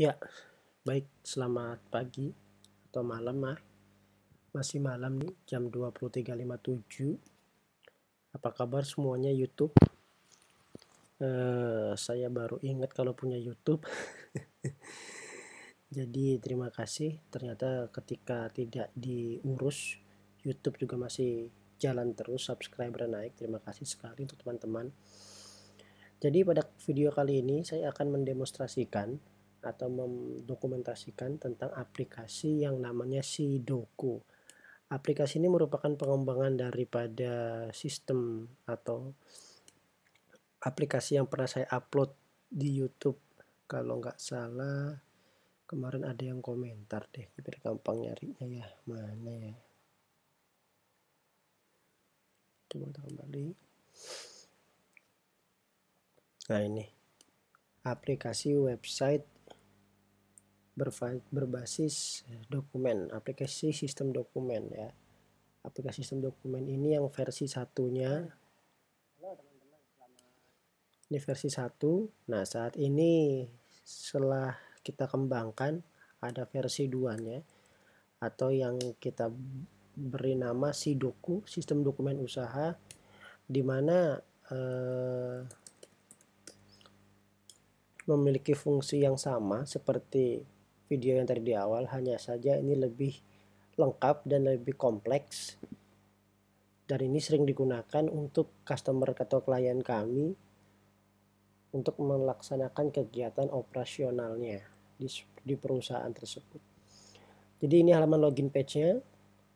Ya, baik, selamat pagi atau malam, masih malam nih, jam 23.57. Apa kabar semuanya YouTube? Saya baru ingat kalau punya YouTube. Jadi terima kasih, ternyata ketika tidak diurus, YouTube juga masih jalan terus, subscriber naik. Terima kasih sekali untuk teman-teman. Jadi pada video kali ini saya akan mendemonstrasikan atau mendokumentasikan tentang aplikasi yang namanya Sidoku. Aplikasi ini merupakan pengembangan daripada sistem atau aplikasi yang pernah saya upload di YouTube. Kalau nggak salah kemarin ada yang komentar deh, biar gampang nyarinya ya. Mana ya? Coba kita kembali. Nah ini aplikasi website berbasis dokumen, aplikasi sistem dokumen ya. Aplikasi sistem dokumen ini yang versi satunya. Ini versi 1. Nah, saat ini setelah kita kembangkan ada versi 2-nya atau yang kita beri nama Sidoku, sistem dokumen usaha, di mana memiliki fungsi yang sama seperti video yang tadi di awal, hanya saja ini lebih lengkap dan lebih kompleks. Dan ini sering digunakan untuk customer atau klien kami untuk melaksanakan kegiatan operasionalnya di perusahaan tersebut. Jadi ini halaman login page-nya.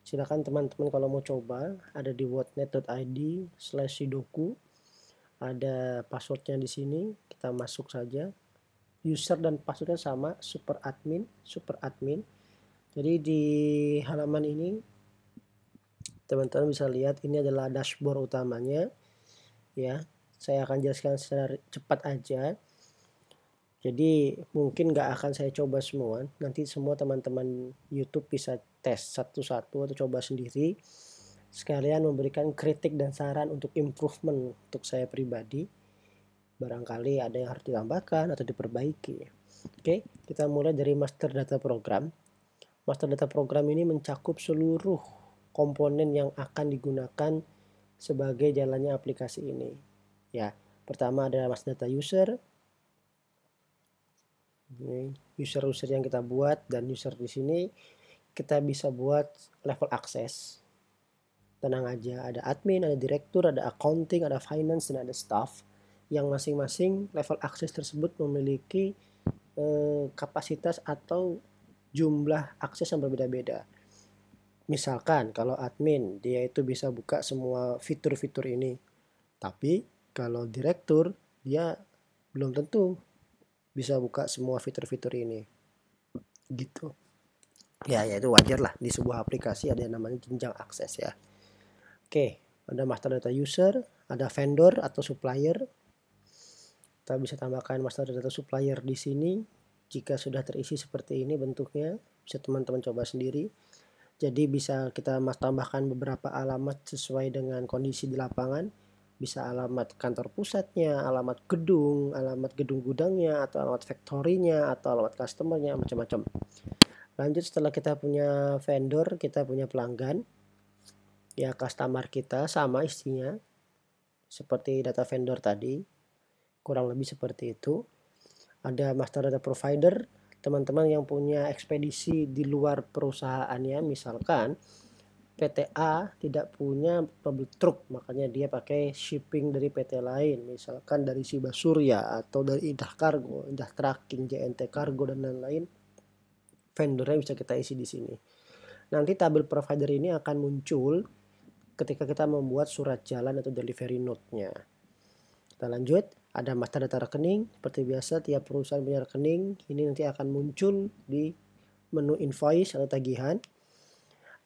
Silakan teman-teman kalau mau coba, ada di wordnet.id/sidoku. Ada passwordnya di sini, kita masuk saja. User dan passwordnya sama, super admin. Jadi di halaman ini teman-teman bisa lihat ini adalah dashboard utamanya ya. Saya akan jelaskan secara cepat aja. Jadi mungkin nggak akan saya coba semua. Nanti semua teman-teman YouTube bisa tes satu-satu atau coba sendiri. Sekalian memberikan kritik dan saran untuk improvement untuk saya pribadi. Barangkali ada yang harus ditambahkan atau diperbaiki. Oke, kita mulai dari master data program. Master data program ini mencakup seluruh komponen yang akan digunakan sebagai jalannya aplikasi ini. Ya, pertama adalah master data user. Ini user yang kita buat, dan user di sini kita bisa buat level akses. Tenang aja, ada admin, ada direktur, ada accounting, ada finance, dan ada staff. Yang masing-masing level akses tersebut memiliki kapasitas atau jumlah akses yang berbeda-beda. Misalkan kalau admin, dia itu bisa buka semua fitur-fitur ini. Tapi kalau direktur, dia belum tentu bisa buka semua fitur-fitur ini. Gitu. Ya itu wajar lah, di sebuah aplikasi ada yang namanya jenjang akses ya. Oke, ada master data user, ada vendor atau supplier. Kita bisa tambahkan master data supplier di sini. Jika sudah terisi seperti ini bentuknya, bisa teman-teman coba sendiri. Jadi bisa kita tambahkan beberapa alamat sesuai dengan kondisi di lapangan. Bisa alamat kantor pusatnya, alamat gedung gudangnya, atau alamat factory-nya, atau alamat customer-nya, macam-macam. Lanjut, setelah kita punya vendor, kita punya pelanggan. Ya, customer kita sama isinya seperti data vendor tadi, kurang lebih seperti itu. Ada master data provider, teman-teman yang punya ekspedisi di luar perusahaannya, misalkan PT A tidak punya mobil truk, makanya dia pakai shipping dari PT lain, misalkan dari Siba Surya atau dari Indah Cargo, Indah Tracking, JNT Cargo, dan lain-lain. Vendornya bisa kita isi di sini. Nanti tabel provider ini akan muncul ketika kita membuat surat jalan atau delivery note-nya. Kita lanjut, ada master data rekening. Seperti biasa, tiap perusahaan punya rekening. Ini nanti akan muncul di menu invoice atau tagihan.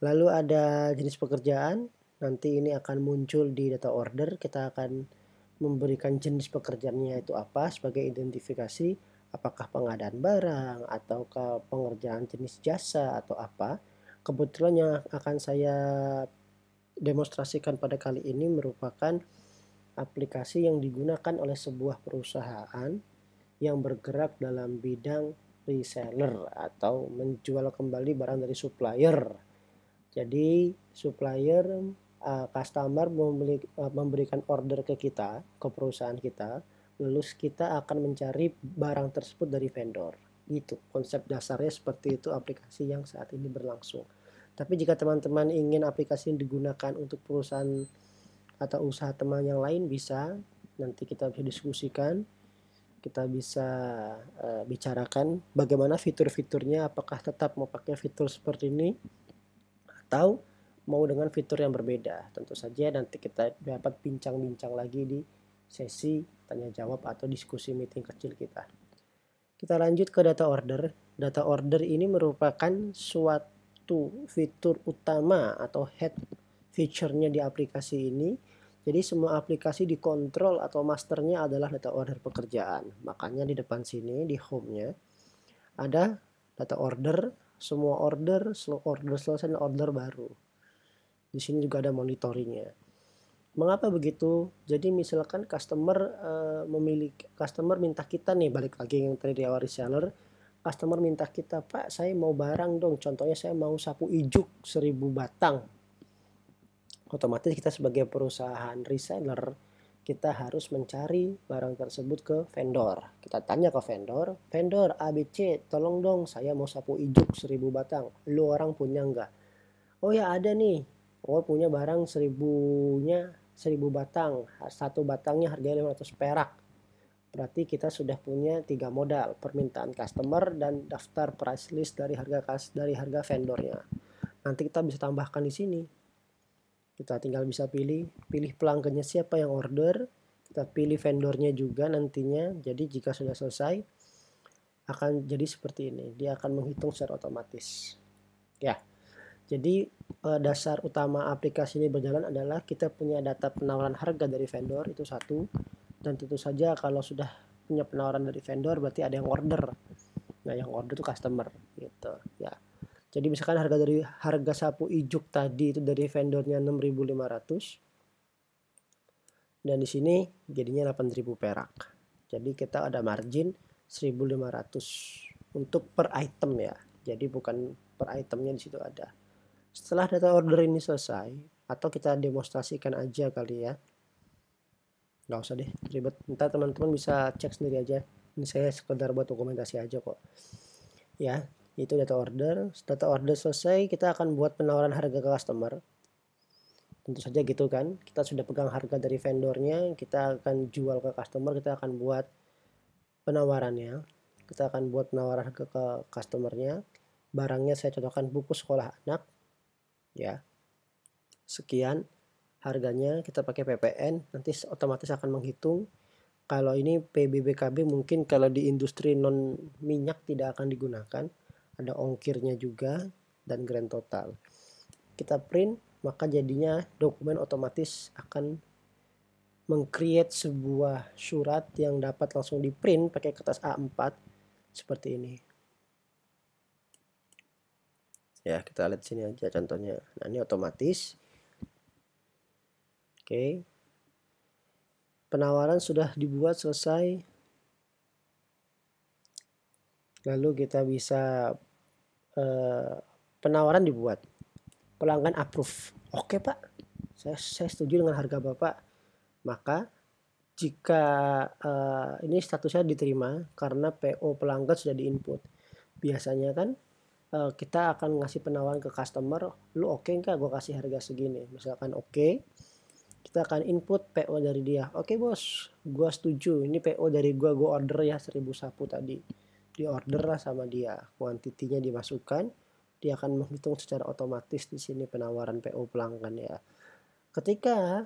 Lalu ada jenis pekerjaan. Nanti ini akan muncul di data order. Kita akan memberikan jenis pekerjaannya itu apa sebagai identifikasi. Apakah pengadaan barang ataukah pengerjaan jenis jasa atau apa. Kebetulan yang akan saya demonstrasikan pada kali ini merupakan aplikasi yang digunakan oleh sebuah perusahaan yang bergerak dalam bidang reseller atau menjual kembali barang dari supplier. Jadi supplier customer memberikan order ke kita, ke perusahaan kita, lalu kita akan mencari barang tersebut dari vendor. Itu konsep dasarnya, seperti itu aplikasi yang saat ini berlangsung. Tapi jika teman-teman ingin aplikasi yang digunakan untuk perusahaan atau usaha teman yang lain, bisa, nanti kita bisa diskusikan, kita bisa bicarakan bagaimana fitur-fiturnya, apakah tetap mau pakai fitur seperti ini atau mau dengan fitur yang berbeda. Tentu saja nanti kita dapat bincang-bincang lagi di sesi tanya jawab atau diskusi meeting kecil kita. Kita lanjut ke data order. Data order ini merupakan suatu fitur utama atau head feature-nya di aplikasi ini. Jadi semua aplikasi dikontrol atau masternya adalah data order pekerjaan. Makanya di depan sini di home-nya ada data order, semua order selesai dan order baru. Di sini juga ada monitoringnya. Mengapa begitu? Jadi misalkan customer minta kita nih, balik lagi yang tadi di awal reseller, customer minta kita, Pak, saya mau barang dong. Contohnya saya mau sapu ijuk 1000 batang. Otomatis kita sebagai perusahaan reseller, kita harus mencari barang tersebut ke vendor. Kita tanya ke vendor, vendor ABC, tolong dong saya mau sapu ijuk 1000 batang. Lu orang punya nggak? Oh ya ada nih. Oh punya barang 1000 batang. Satu batangnya harganya 500 perak. Berarti kita sudah punya 3 modal, permintaan customer dan daftar price list dari harga vendornya. Nanti kita bisa tambahkan di sini. Kita tinggal bisa pilih pelanggannya siapa yang order, kita pilih vendornya juga nantinya. Jadi jika sudah selesai akan jadi seperti ini, dia akan menghitung secara otomatis ya. Jadi dasar utama aplikasi ini berjalan adalah kita punya data penawaran harga dari vendor, itu satu, dan tentu saja kalau sudah punya penawaran dari vendor berarti ada yang order. Nah yang order itu customer gitu ya. Jadi misalkan harga sapu ijuk tadi itu dari vendornya 6.500 dan di sini jadinya 8.000 perak. Jadi kita ada margin 1.500 untuk per item ya. Jadi bukan per itemnya di situ ada. Setelah data order ini selesai, atau kita demonstrasikan aja kali ya. Nggak usah deh ribet. Ntar teman-teman bisa cek sendiri aja. Ini saya sekedar buat dokumentasi aja kok. Ya. Itu data order. Data order selesai, kita akan buat penawaran harga ke customer. Tentu saja gitu kan. Kita sudah pegang harga dari vendornya, kita akan jual ke customer, kita akan buat penawarannya. Kita akan buat penawaran harga ke customernya. Barangnya saya contohkan buku sekolah anak. Ya. Sekian harganya, kita pakai PPN, nanti otomatis akan menghitung. Kalau ini PBBKB mungkin kalau di industri non minyak tidak akan digunakan. Ada ongkirnya juga dan grand total. Kita print, maka jadinya dokumen otomatis akan meng-create sebuah surat yang dapat langsung di print pakai kertas A4 seperti ini. Ya, kita lihat sini aja contohnya. Nah, ini otomatis. Oke. Penawaran sudah dibuat selesai. Lalu kita bisa penawaran dibuat, pelanggan approve, oke Pak, saya setuju dengan harga Bapak. Maka jika ini statusnya diterima karena PO pelanggan sudah diinput, biasanya kan kita akan ngasih penawaran ke customer, lu oke nggak gue kasih harga segini, misalkan oke, kita akan input PO dari dia. Oke bos, gue setuju, ini PO dari gue order ya 1000 sapu tadi, di order lah sama dia, kuantitinya dimasukkan, dia akan menghitung secara otomatis di sini penawaran PO pelanggan ya. Ketika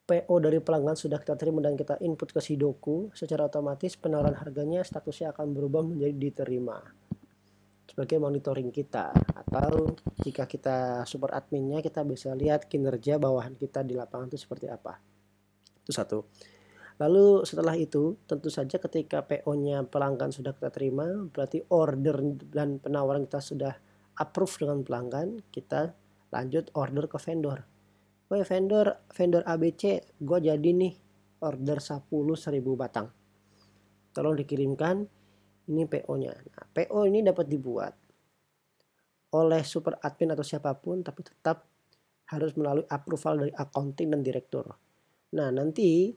PO dari pelanggan sudah kita terima dan kita input ke Sidoku, secara otomatis penawaran harganya statusnya akan berubah menjadi diterima sebagai monitoring kita. Atau jika kita super adminnya, kita bisa lihat kinerja bawahan kita di lapangan itu seperti apa. Itu satu. Lalu setelah itu, tentu saja ketika PO-nya pelanggan sudah kita terima, berarti order dan penawaran kita sudah approve dengan pelanggan, kita lanjut order ke vendor. Woi vendor ABC, gue jadi nih order sapu lu 1000 batang. Tolong dikirimkan Ini PO-nya. Nah, PO ini dapat dibuat oleh super admin atau siapapun, tapi tetap harus melalui approval dari accounting dan direktur. Nah, nanti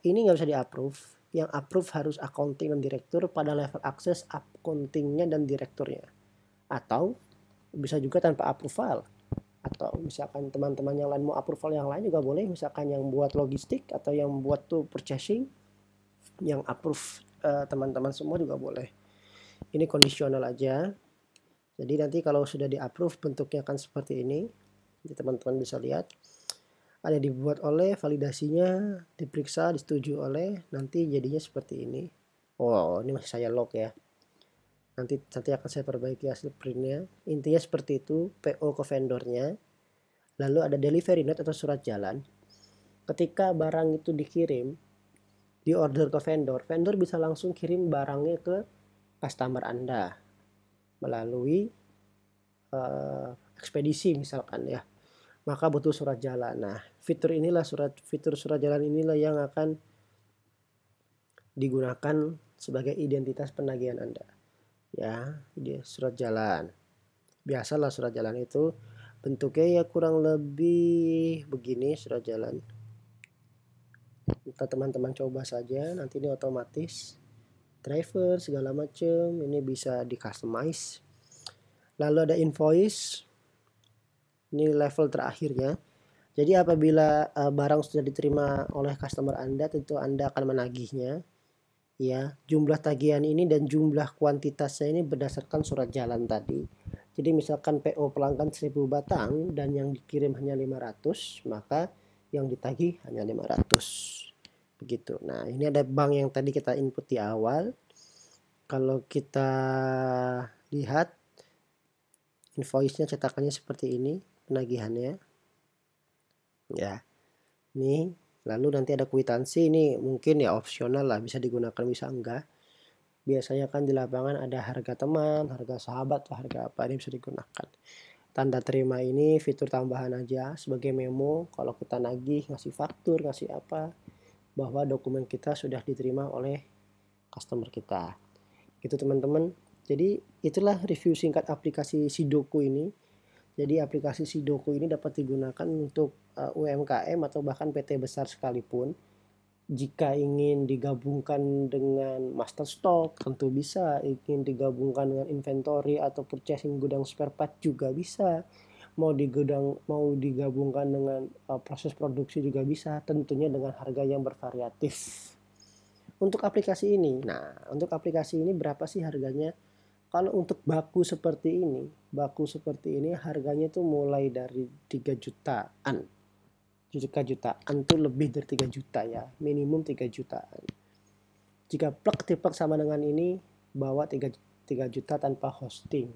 ini nggak bisa di-approve. Yang approve harus accounting dan direktur pada level akses accountingnya dan direkturnya. Atau bisa juga tanpa approval. Atau misalkan teman-teman yang lain mau approval yang lain juga boleh. Misalkan yang buat logistik atau yang buat tuh purchasing, yang approve teman-teman semua juga boleh. Ini kondisional aja. Jadi nanti kalau sudah di-approve bentuknya akan seperti ini. Jadi teman-teman bisa lihat. Ada dibuat oleh, validasinya diperiksa, disetujui oleh, nanti jadinya seperti ini. Oh, ini masih saya log ya. Nanti akan saya perbaiki hasil printnya. Intinya seperti itu, PO ke vendornya. Lalu ada delivery note atau surat jalan. Ketika barang itu dikirim, di order ke vendor, vendor bisa langsung kirim barangnya ke customer Anda melalui ekspedisi misalkan ya. Maka butuh surat jalan. Nah, fitur surat jalan inilah yang akan digunakan sebagai identitas penagihan Anda. Ya, ini surat jalan. Biasalah surat jalan itu bentuknya ya kurang lebih begini surat jalan. Kita teman-teman coba saja, nanti ini otomatis. Driver segala macam, ini bisa di customize. Lalu ada invoice. Ini level terakhirnya. Jadi apabila barang sudah diterima oleh customer Anda, tentu Anda akan menagihnya. Ya, jumlah tagihan ini dan jumlah kuantitasnya ini berdasarkan surat jalan tadi. Jadi misalkan PO pelanggan 1000 batang dan yang dikirim hanya 500, maka yang ditagih hanya 500. Begitu. Nah, ini ada bank yang tadi kita input di awal. Kalau kita lihat invoice-nya cetakannya seperti ini, penagihannya. Ya. Nih, lalu nanti ada kwitansi, ini mungkin ya opsional lah, bisa digunakan bisa enggak. Biasanya kan di lapangan ada harga teman, harga sahabat, atau harga apa, ini bisa digunakan. Tanda terima ini fitur tambahan aja sebagai memo kalau kita nagih, ngasih faktur, ngasih apa, bahwa dokumen kita sudah diterima oleh customer kita. Gitu teman-teman. Jadi itulah review singkat aplikasi Sidoku ini. Jadi aplikasi Sidoku ini dapat digunakan untuk UMKM atau bahkan PT besar sekalipun. Jika ingin digabungkan dengan master stock tentu bisa, ingin digabungkan dengan inventory atau purchasing gudang spare part juga bisa. Mau digabungkan dengan proses produksi juga bisa, tentunya dengan harga yang bervariatif. Untuk aplikasi ini, untuk aplikasi ini berapa sih harganya? Kalau untuk baku seperti ini harganya tuh mulai dari 3 jutaan. 3 jutaan tuh lebih dari 3 juta ya, minimum 3 jutaan. Jika plug sama dengan ini, bawa 3 juta tanpa hosting,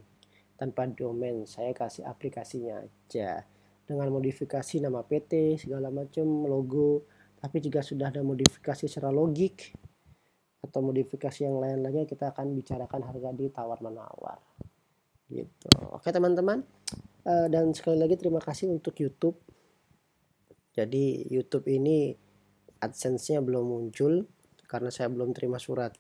tanpa domain. Saya kasih aplikasinya aja. Dengan modifikasi nama PT, segala macam, logo. Tapi jika sudah ada modifikasi secara logik, atau modifikasi yang lain-lainnya, kita akan bicarakan harga di tawar-menawar. Gitu. Oke teman-teman. Dan sekali lagi terima kasih untuk YouTube. Jadi YouTube ini AdSense-nya belum muncul karena saya belum terima surat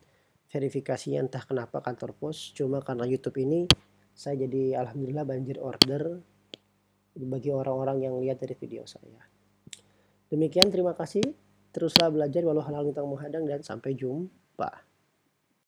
verifikasinya, entah kenapa kantor pos. Cuma karena YouTube ini saya jadi alhamdulillah banjir order bagi orang-orang yang lihat dari video saya. Demikian, terima kasih. Teruslah belajar walau halal tentang menghadang dan sampai jumpa.